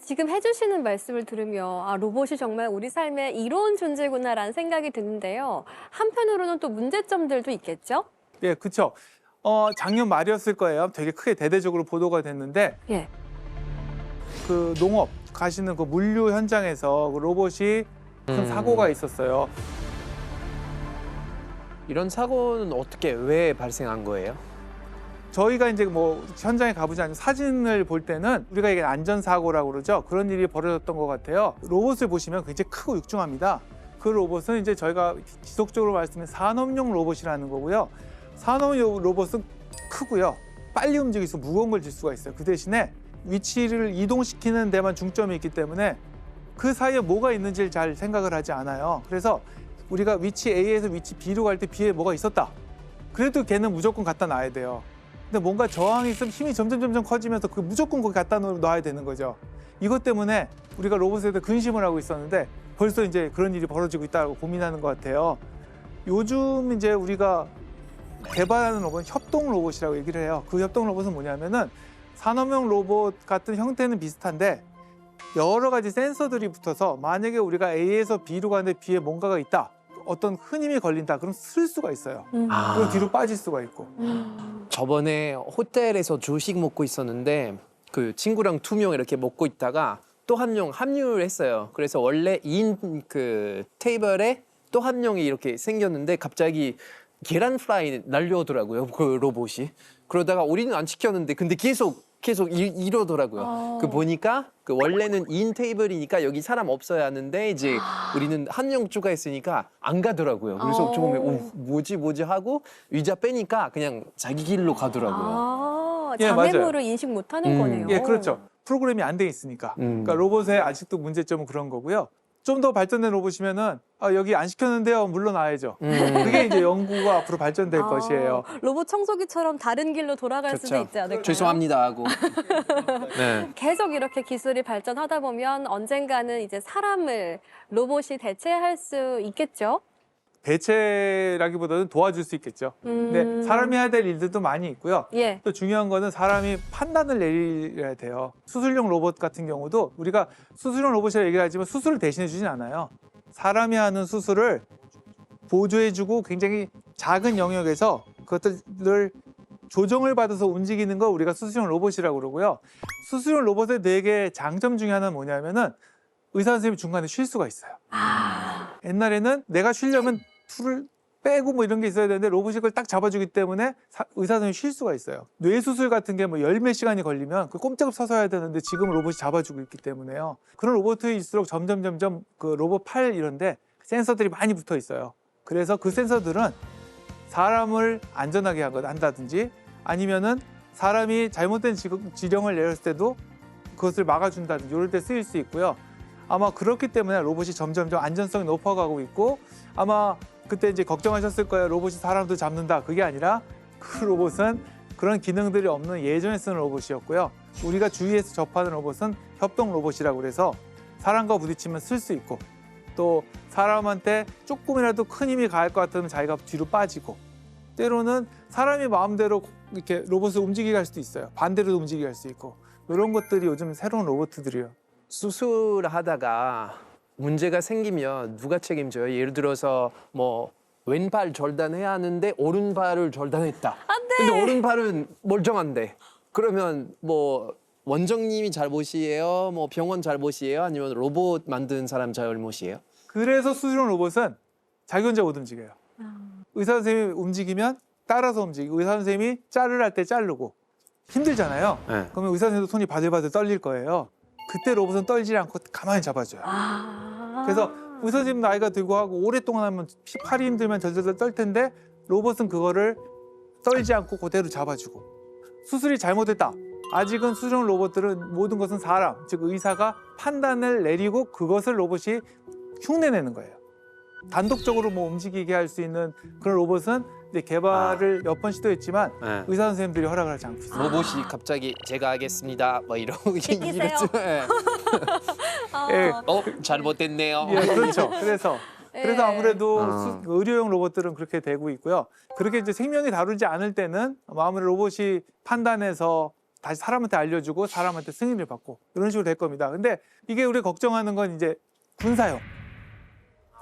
지금 해주시는 말씀을 들으면 로봇이 정말 우리 삶의 이로운 존재구나라는 생각이 드는데요. 한편으로는 또 문제점들도 있겠죠? 예, 그렇죠. 작년 말이었을 거예요. 되게 크게 대대적으로 보도가 됐는데 예. 그 농업 가시는 그 물류 현장에서 그 로봇이 큰 사고가 있었어요. 이런 사고는 어떻게 왜 발생한 거예요? 저희가 이제 뭐 현장에 가보지 않은 사진을 볼 때는 우리가 이게 안전사고라고 그러죠. 그런 일이 벌어졌던 것 같아요. 로봇을 보시면 굉장히 크고 육중합니다. 그 로봇은 이제 저희가 지속적으로 말씀드린 산업용 로봇이라는 거고요. 산업용 로봇은 크고요. 빨리 움직여서 무거운 걸 질 수가 있어요. 그 대신에 위치를 이동시키는 데만 중점이 있기 때문에 그 사이에 뭐가 있는지를 잘 생각을 하지 않아요. 그래서 우리가 위치 A에서 위치 B로 갈 때 B에 뭐가 있었다. 그래도 걔는 무조건 갖다 놔야 돼요. 근데 뭔가 저항이 있으면 힘이 점점 커지면서 그 무조건 거기 갖다 놔야 되는 거죠. 이것 때문에 우리가 로봇에 대해 근심을 하고 있었는데 벌써 이제 그런 일이 벌어지고 있다고 고민하는 것 같아요. 요즘 이제 우리가 개발하는 로봇은 협동 로봇이라고 얘기를 해요. 그 협동 로봇은 뭐냐면은 산업용 로봇 같은 형태는 비슷한데 여러 가지 센서들이 붙어서 만약에 우리가 A에서 B로 가는데 B에 뭔가가 있다. 어떤 큰 힘이 걸린다. 그럼 쓸 수가 있어요. 그리고 뒤로 빠질 수가 있고. 저번에 호텔에서 조식 먹고 있었는데 그 친구랑 2명 이렇게 먹고 있다가 또 한 명 합류를 했어요. 그래서 원래 2인 그 테이블에 또 한 명이 이렇게 생겼는데 갑자기 계란 프라이 날려오더라고요. 그 로봇이. 그러다가 우리는 안 시켰는데 근데 계속 이러더라고요. 그 보니까 그 원래는 2인 테이블이니까 여기 사람 없어야 하는데 이제 우리는 한 명 추가했으니까 안 가더라고요. 그래서 처음에 뭐지 하고 의자 빼니까 그냥 자기 길로 가더라고요. 예, 장애물을 인식 못하는 거네요. 예, 그렇죠. 프로그램이 안 돼 있으니까. 그러니까 로봇의 아직도 문제점은 그런 거고요. 좀 더 발전된 로봇이면은 여기 안 시켰는데요. 물러나야죠. 그게 이제 연구가 앞으로 발전될 것이에요. 로봇 청소기처럼 다른 길로 돌아갈 수도 있지 않을까요? 죄송합니다 하고. 네. 계속 이렇게 기술이 발전하다 보면 언젠가는 이제 사람을 로봇이 대체할 수 있겠죠? 대체라기보다는 도와줄 수 있겠죠. 근데 사람이 해야 될 일들도 많이 있고요. 예. 또 중요한 거는 사람이 판단을 내려야 돼요. 수술용 로봇 같은 경우도 우리가 수술용 로봇이라고 얘기를 하지만 수술을 대신해 주진 않아요. 사람이 하는 수술을 보조해주고 굉장히 작은 영역에서 그것들을 조정을 받아서 움직이는 거 우리가 수술용 로봇이라고 그러고요. 수술용 로봇의 되게 장점 중에 하나는 뭐냐면은 의사 선생님이 중간에 쉴 수가 있어요. 옛날에는 내가 쉬려면 풀을 빼고 뭐 이런 게 있어야 되는데 로봇이 그걸 딱 잡아주기 때문에 의사 선생님이 쉴 수가 있어요. 뇌수술 같은 게 뭐 열 몇 시간이 걸리면 그 꼼짝을 서서 해야 되는데 지금 로봇이 잡아주고 있기 때문에요. 그런 로봇일수록 점점 그 로봇 팔 이런데 센서들이 많이 붙어 있어요. 그래서 그 센서들은 사람을 안전하게 한다든지 아니면은 사람이 잘못된 지령을 내렸을 때도 그것을 막아준다든지 이럴 때 쓰일 수 있고요. 아마 그렇기 때문에 로봇이 점점 안전성이 높아가고 있고 아마 그때 이제 걱정하셨을 거예요. 로봇이 사람도 잡는다. 그게 아니라 그 로봇은 그런 기능들이 없는 예전에 쓰는 로봇이었고요. 우리가 주위에서 접하는 로봇은 협동 로봇이라고 그래서 사람과 부딪히면 쓸 수 있고 또 사람한테 조금이라도 큰 힘이 가할 것 같으면 자기가 뒤로 빠지고 때로는 사람이 마음대로 이렇게 로봇을 움직이게 할 수도 있어요. 반대로도 움직이게 할 수 있고 이런 것들이 요즘 새로운 로봇들이에요. 수술하다가 문제가 생기면 누가 책임져요? 예를 들어서 뭐 왼발 절단해야 하는데 오른발을 절단했다. 안 돼! 근데 오른발은 멀쩡한데. 그러면 뭐 원장님이 잘못이에요? 뭐 병원 잘못이에요? 아니면 로봇 만든 사람 잘못이에요? 그래서 수술용 로봇은 자기 혼자 못 움직여요. 의사 선생님이 움직이면 따라서 움직이고 의사 선생님이 자를 할 때 자르고 힘들잖아요. 네. 그러면 의사 선생님도 손이 바들바들 떨릴 거예요. 그때 로봇은 떨지 않고 가만히 잡아줘요. 그래서 의사 선생님 나이가 들고 하고 오랫동안 하면 팔이 힘들면 절절절 떨 텐데 로봇은 그거를 떨지 않고 그대로 잡아주고 수술이 잘못됐다. 아직은 수술용 로봇들은 모든 것은 사람, 즉 의사가 판단을 내리고 그것을 로봇이 흉내내는 거예요. 단독적으로 뭐 움직이게 할 수 있는 그런 로봇은 이제 개발을 몇 번 시도했지만 네. 의사 선생님들이 허락을 하지 않고 있어요. 로봇이 갑자기 제가 하겠습니다. 뭐 이러고 시키세요. 네. 예, 잘못됐네요. 예, 그렇죠. 그래서 예. 아무래도 의료용 로봇들은 그렇게 되고 있고요. 그렇게 이제 생명이 다루지 않을 때는 아무래도 로봇이 판단해서 다시 사람한테 알려주고 사람한테 승인을 받고 이런 식으로 될 겁니다. 근데 이게 우리 걱정하는 건 이제 군사용.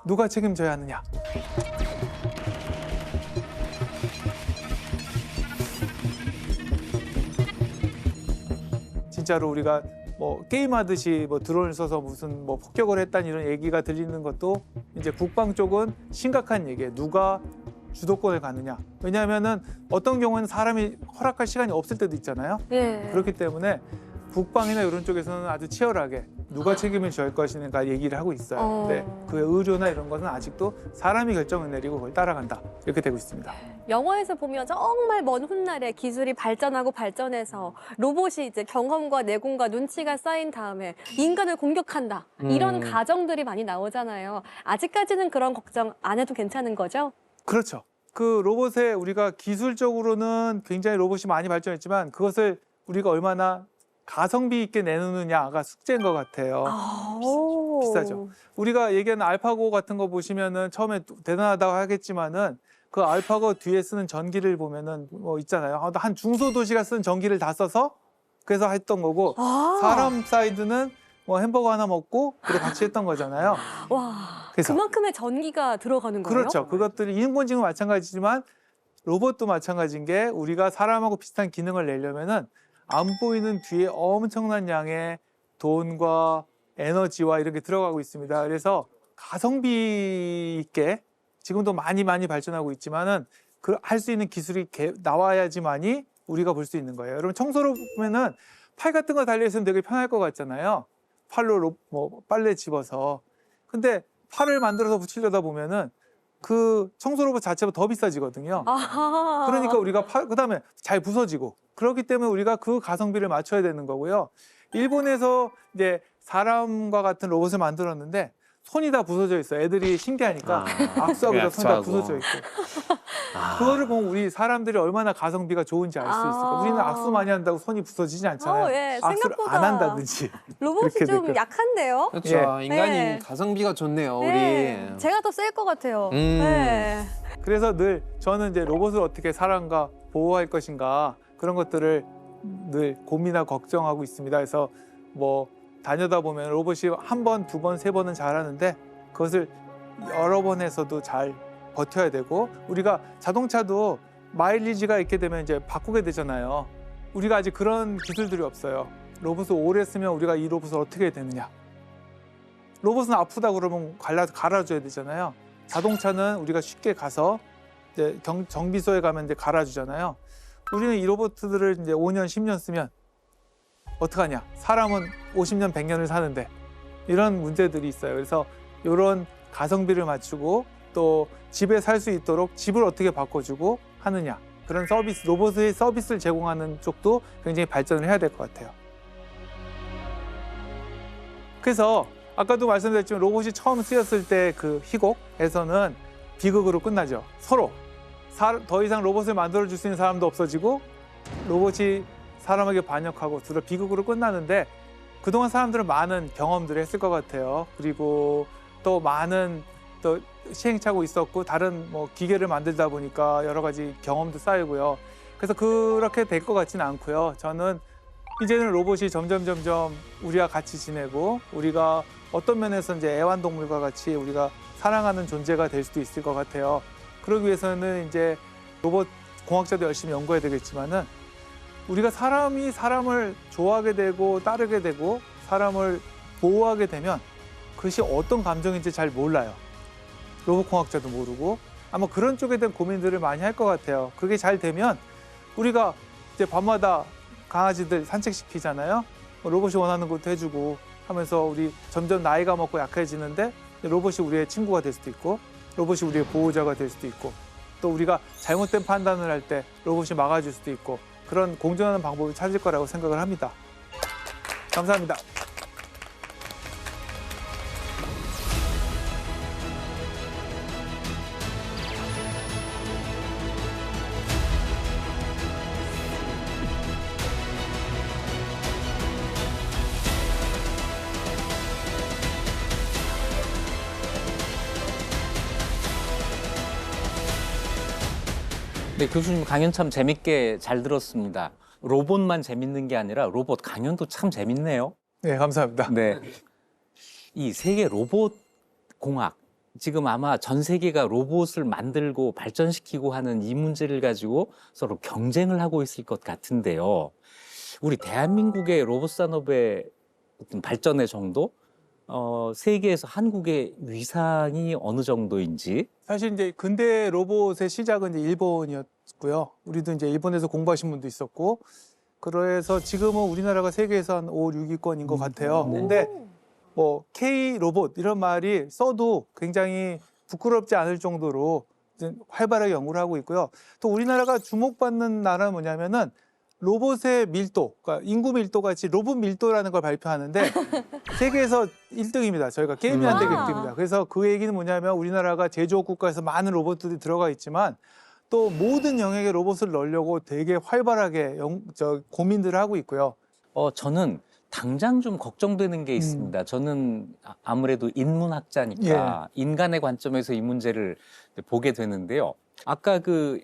누가 책임져야 하느냐. 진짜로 우리가 뭐 게임하듯이 뭐 드론을 써서 무슨 뭐 폭격을 했다는 이런 얘기가 들리는 것도 이제 국방 쪽은 심각한 얘기예요. 누가 주도권을 갖느냐. 왜냐하면은 어떤 경우는 사람이 허락할 시간이 없을 때도 있잖아요. 예. 그렇기 때문에 국방이나 이런 쪽에서는 아주 치열하게 누가 책임을 져야 할 것인가 얘기를 하고 있어요. 근데 그 의료나 이런 것은 아직도 사람이 결정을 내리고 그걸 따라간다. 이렇게 되고 있습니다. 영화에서 보면 정말 먼 훗날에 기술이 발전하고 발전해서 로봇이 이제 경험과 내공과 눈치가 쌓인 다음에 인간을 공격한다. 이런 가정들이 많이 나오잖아요. 아직까지는 그런 걱정 안 해도 괜찮은 거죠? 그렇죠. 그 로봇에 우리가 기술적으로는 굉장히 로봇이 많이 발전했지만 그것을 우리가 얼마나 가성비 있게 내놓느냐가 숙제인 것 같아요. 비싸죠. 우리가 얘기하는 알파고 같은 거 보시면은 처음에 대단하다고 하겠지만은 그 알파고 뒤에 쓰는 전기를 보면은 뭐 있잖아요. 한 중소도시가 쓰는 전기를 다 써서 그래서 했던 거고 사람 사이드는 뭐 햄버거 하나 먹고 그리고 같이 했던 거잖아요. 와, 그래서 그만큼의 전기가 들어가는 거예요? 그렇죠. 그것들이 인공지능 마찬가지지만 로봇도 마찬가지인 게 우리가 사람하고 비슷한 기능을 내려면은 안 보이는 뒤에 엄청난 양의 돈과 에너지와 이런 게 들어가고 있습니다. 그래서 가성비 있게 지금도 많이 발전하고 있지만은 그 할 수 있는 기술이 나와야지만이 우리가 볼 수 있는 거예요. 여러분 청소로 보면은 팔 같은 거 달려 있으면 되게 편할 것 같잖아요. 팔로 뭐 빨래 집어서. 근데 팔을 만들어서 붙이려다 보면은 그 청소 로봇 자체가 더 비싸지거든요. 아하. 그러니까 우리가 그다음에 잘 부서지고 그렇기 때문에 우리가 그 가성비를 맞춰야 되는 거고요. 일본에서 이제 사람과 같은 로봇을 만들었는데 손이 다 부서져 있어요. 애들이 신기하니까 악수하고 손이 다 부서져 있고. 그거를 보면 우리 사람들이 얼마나 가성비가 좋은지 알 수 있을까. 우리는 악수 많이 한다고 손이 부서지지 않잖아요. 예, 악수를 생각보다 안 한다든지. 로봇이 그렇게 좀 될까요? 약한데요? 그렇죠. 인간이 네. 가성비가 좋네요. 우리. 네, 제가 더 셀 것 같아요. 네. 그래서 늘 저는 이제 로봇을 어떻게 사람과 보호할 것인가 그런 것들을 늘 고민하고 걱정하고 있습니다. 그래서 뭐 다녀다 보면 로봇이 한 번, 두 번, 세 번은 잘하는데 그것을 여러 번 해서도 잘 버텨야 되고 우리가 자동차도 마일리지가 있게 되면 이제 바꾸게 되잖아요. 우리가 아직 그런 기술들이 없어요. 로봇을 오래 쓰면 우리가 이 로봇을 어떻게 해야 되느냐. 로봇은 아프다 그러면 갈아줘야 되잖아요. 자동차는 우리가 쉽게 가서 이제 정비소에 가면 이제 갈아주잖아요. 우리는 이 로봇들을 이제 5년, 10년 쓰면 어떡하냐. 사람은 50년, 100년을 사는데 이런 문제들이 있어요. 그래서 이런 가성비를 맞추고 또 집에 살 수 있도록 집을 어떻게 바꿔주고 하느냐. 그런 서비스, 로봇의 서비스를 제공하는 쪽도 굉장히 발전을 해야 될 것 같아요. 그래서 아까도 말씀드렸지만 로봇이 처음 쓰였을 때 그 희곡에서는 비극으로 끝나죠. 서로 더 이상 로봇을 만들어줄 수 있는 사람도 없어지고 로봇이 사람에게 반역하고 둘 다 비극으로 끝나는데 그동안 사람들은 많은 경험들을 했을 것 같아요. 그리고 또 많은 또 시행착오 있었고 다른 뭐 기계를 만들다 보니까 여러 가지 경험도 쌓이고요. 그래서 그렇게 될 것 같지는 않고요. 저는 이제는 로봇이 점점 우리와 같이 지내고 우리가 어떤 면에서 이제 애완동물과 같이 우리가 사랑하는 존재가 될 수도 있을 것 같아요. 그러기 위해서는 이제 로봇 공학자도 열심히 연구해야 되겠지만은 우리가 사람이 사람을 좋아하게 되고 따르게 되고 사람을 보호하게 되면 그것이 어떤 감정인지 잘 몰라요. 로봇 공학자도 모르고 아마 그런 쪽에 대한 고민들을 많이 할 것 같아요. 그게 잘 되면 우리가 이제 밤마다 강아지들 산책시키잖아요. 로봇이 원하는 것도 해주고 하면서 우리 점점 나이가 먹고 약해지는데 로봇이 우리의 친구가 될 수도 있고 로봇이 우리의 보호자가 될 수도 있고 또 우리가 잘못된 판단을 할 때 로봇이 막아줄 수도 있고 그런 공존하는 방법을 찾을 거라고 생각을 합니다. 감사합니다. 네, 교수님 강연 참 재밌게 잘 들었습니다. 로봇만 재밌는 게 아니라 로봇 강연도 참 재밌네요. 네, 감사합니다. 네. 이 세계 로봇 공학, 지금 아마 전 세계가 로봇을 만들고 발전시키고 하는 이 문제를 가지고 서로 경쟁을 하고 있을 것 같은데요. 우리 대한민국의 로봇 산업의 어떤 발전의 정도, 세계에서 한국의 위상이 어느 정도인지. 사실 이제 근대 로봇의 시작은 이제 일본이었고요. 우리도 이제 일본에서 공부하신 분도 있었고, 그래서 지금은 우리나라가 세계에서 한 5, 6위권인 것 같아요. 근데 뭐 K 로봇 이런 말이 써도 굉장히 부끄럽지 않을 정도로 이제 활발하게 연구를 하고 있고요. 또 우리나라가 주목받는 나라는 뭐냐면은 로봇의 밀도, 그러니까 인구 밀도 같이 로봇 밀도라는 걸 발표하는데 세계에서 1등입니다. 저희가 게임이 안 되게 1등입니다. 그래서 그 얘기는 뭐냐면 우리나라가 제조업 국가에서 많은 로봇들이 들어가 있지만 또 모든 영역에 로봇을 넣으려고 되게 활발하게 고민들을 하고 있고요. 저는 당장 좀 걱정되는 게 있습니다. 저는 아무래도 인문학자니까 인간의 관점에서 이 문제를 보게 되는데요. 아까 그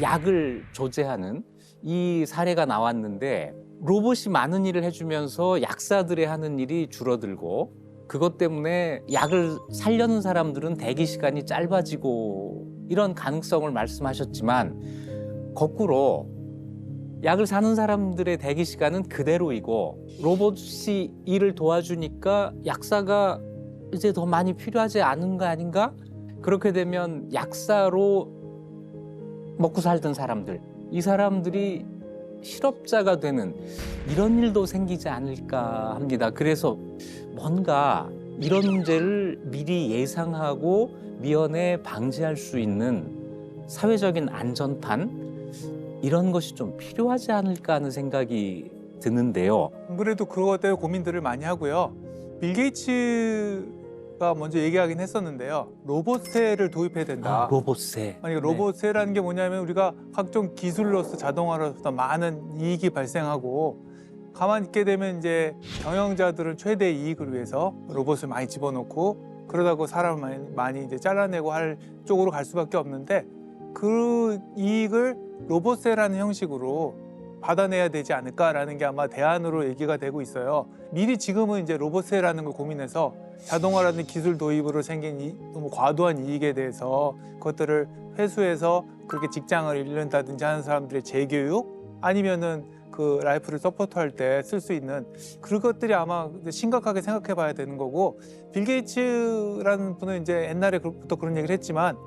약을 조제하는 이 사례가 나왔는데 로봇이 많은 일을 해주면서 약사들의 하는 일이 줄어들고 그것 때문에 약을 살려는 사람들은 대기 시간이 짧아지고 이런 가능성을 말씀하셨지만 거꾸로 약을 사는 사람들의 대기 시간은 그대로이고 로봇이 일을 도와주니까 약사가 이제 더 많이 필요하지 않은 거 아닌가? 그렇게 되면 약사로 먹고 살던 사람들, 이 사람들이 실업자가 되는 이런 일도 생기지 않을까 합니다. 그래서 뭔가 이런 문제를 미리 예상하고 미연에 방지할 수 있는 사회적인 안전판 이런 것이 좀 필요하지 않을까 하는 생각이 드는데요. 아무래도 그것 때문에 고민들을 많이 하고요. 빌 게이츠가 먼저 얘기하긴 했었는데요. 로봇세를 도입해야 된다. 로봇세. 아니, 로봇세라는 게 뭐냐면 우리가 각종 기술로서 자동화로서 많은 이익이 발생하고 가만히 있게 되면 이제 경영자들은 최대 이익을 위해서 로봇을 많이 집어넣고 그러다고 사람을 많이 이제 잘라내고 할 쪽으로 갈 수밖에 없는데 그 이익을 로봇세라는 형식으로 받아내야 되지 않을까라는 게 아마 대안으로 얘기가 되고 있어요. 미리 지금은 이제 로봇세라는 걸 고민해서 자동화라는 기술 도입으로 생긴 너무 과도한 이익에 대해서 그것들을 회수해서 그렇게 직장을 잃는다든지 하는 사람들의 재교육 아니면은 그 라이프를 서포트할 때 쓸 수 있는 그것들이 아마 심각하게 생각해 봐야 되는 거고 빌 게이츠라는 분은 이제 옛날에부터 그런 얘기를 했지만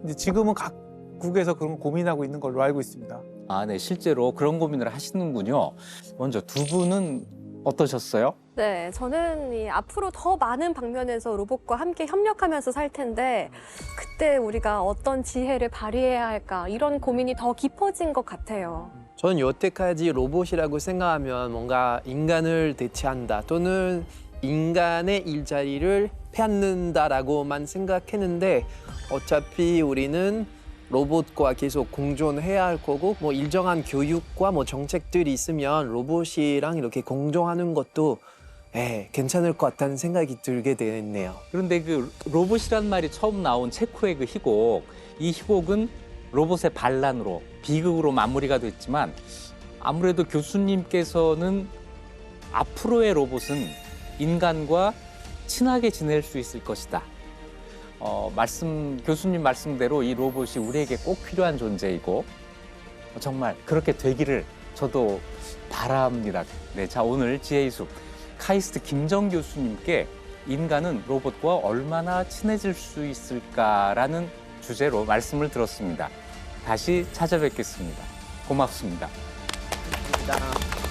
이제 지금은 각국에서 그런 걸 고민하고 있는 걸로 알고 있습니다. 네, 실제로 그런 고민을 하시는군요. 먼저 두 분은 어떠셨어요? 네, 저는 앞으로 더 많은 방면에서 로봇과 함께 협력하면서 살 텐데 그때 우리가 어떤 지혜를 발휘해야 할까 이런 고민이 더 깊어진 것 같아요. 저는 여태까지 로봇이라고 생각하면 뭔가 인간을 대체한다 또는 인간의 일자리를 빼앗는다라고만 생각했는데 어차피 우리는 로봇과 계속 공존해야 할 거고 뭐 일정한 교육과 뭐 정책들이 있으면 로봇이랑 이렇게 공존하는 것도 괜찮을 것 같다는 생각이 들게 됐네요. 그런데 그 로봇이란 말이 처음 나온 체코의 그 희곡, 이 희곡은 로봇의 반란으로 비극으로 마무리가 됐지만 아무래도 교수님께서는 앞으로의 로봇은 인간과 친하게 지낼 수 있을 것이다. 교수님 말씀대로 이 로봇이 우리에게 꼭 필요한 존재이고 정말 그렇게 되기를 저도 바랍니다. 네, 자 오늘 지혜의 숲 카이스트 김정 교수님께 인간은 로봇과 얼마나 친해질 수 있을까라는 주제로 말씀을 들었습니다. 다시 찾아뵙겠습니다. 고맙습니다. 감사합니다.